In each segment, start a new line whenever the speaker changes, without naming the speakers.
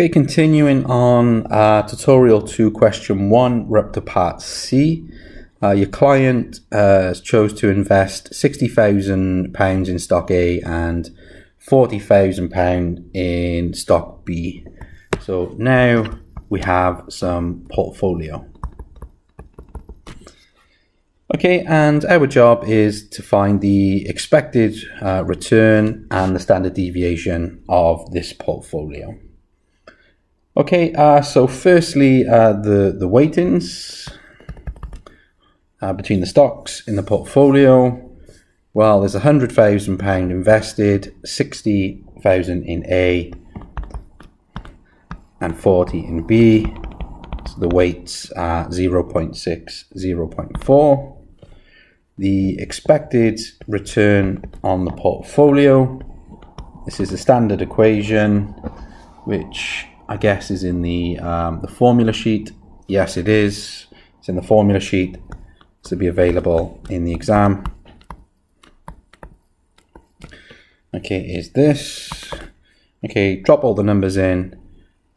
Okay, continuing on tutorial 2, question 1, we're up to part C. Your client chose to invest £60,000 in stock A and £40,000 in stock B. So now we have some portfolio. Okay, and our job is to find the expected return and the standard deviation of this portfolio. Okay, so firstly, the weightings between the stocks in the portfolio. Well, there's £100,000 invested, 60,000 in A and 40 in B. So the weights are 0.6, 0.4. The expected return on the portfolio. This is a standard equation, which I guess is in the formula sheet. Yes, it is. It's in the formula sheet. This will be available in the exam. Okay, is this. Okay, drop all the numbers in.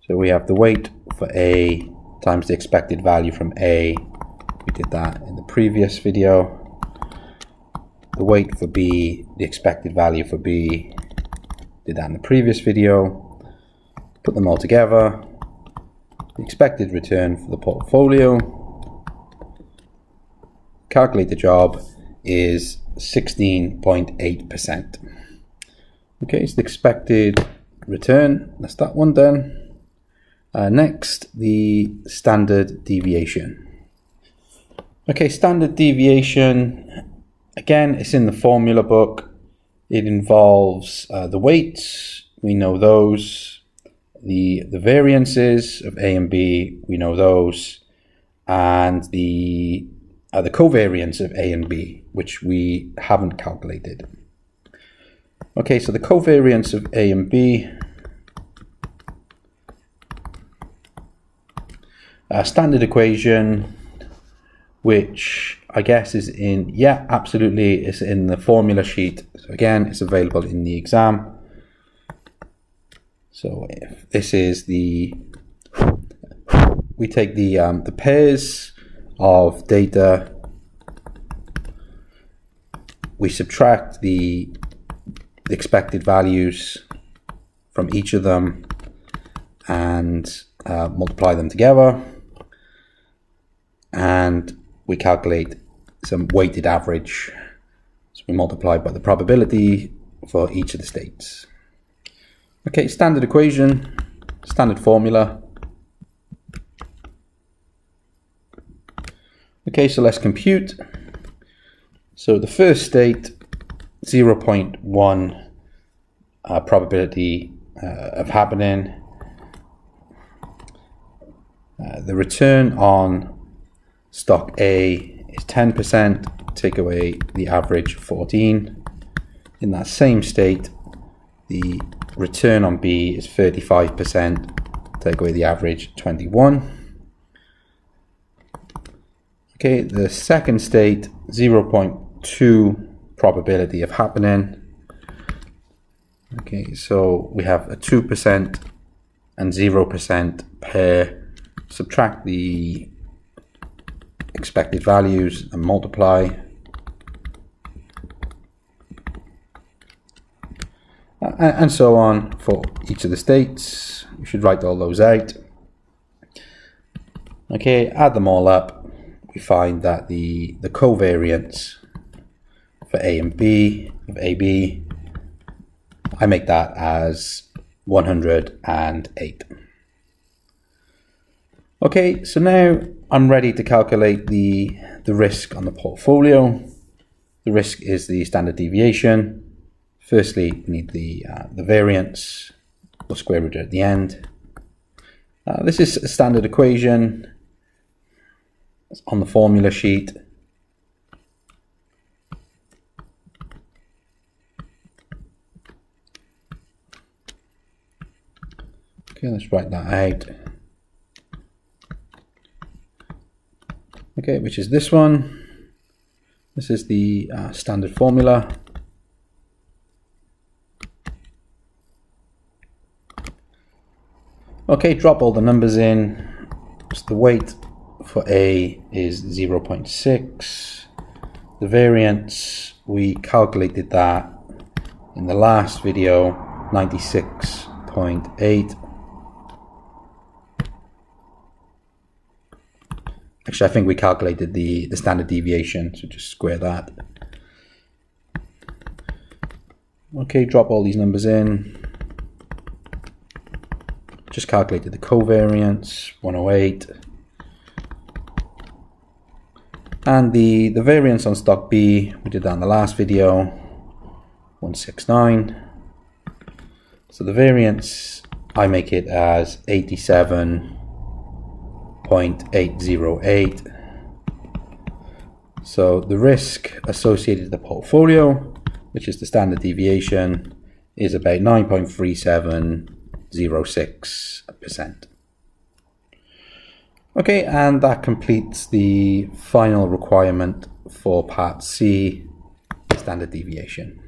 So we have the weight for A times the expected value from A. We did that in the previous video. The weight for B, the expected value for B. Did that in the previous video. Put them all together. The expected return for the portfolio. Calculate the job is 16.8%. Okay, so the expected return, that's that one done. Next, the standard deviation. Okay, standard deviation, again, it's in the formula book. It involves the weights, we know those. The variances of A and B, we know those, and the covariance of A and B, which we haven't calculated. Okay, so the covariance of A and B, standard equation, which I guess is in, yeah, absolutely, it's in the formula sheet. So again, it's available in the exam. So if this is we take the pairs of data, we subtract the expected values from each of them and multiply them together, and we calculate some weighted average. So we multiply by the probability for each of the states. Okay, standard equation, standard formula. Okay, so let's compute. So the first state, 0.1 probability of happening. The return on stock A is 10%, take away the average 14. In that same state, the return on B is 35%, take away the average 21. Okay, the second state, 0.2 probability of happening. Okay, so we have a 2% and 0% pair. Subtract the expected values and multiply. And so on for each of the states. You should write all those out. Okay, add them all up. We find that the covariance for A and B, of AB, I make that as 108. Okay, so now I'm ready to calculate the risk on the portfolio. The risk is the standard deviation. Firstly, we need the variance, or square root at the end. This is a standard equation. It's on the formula sheet. Okay, let's write that out. Okay, which is this one. This is the standard formula. Okay, drop all the numbers in. So the weight for A is 0.6. The variance, we calculated that in the last video, 96.8. Actually, I think we calculated the standard deviation, so just square that. Okay, drop all these numbers in. Just calculated the covariance, 108. And the variance on stock B, we did that in the last video, 169. So the variance, I make it as 87.808. So the risk associated with the portfolio, which is the standard deviation, is about 9.3706%. Okay, and that completes the final requirement for part C, standard deviation.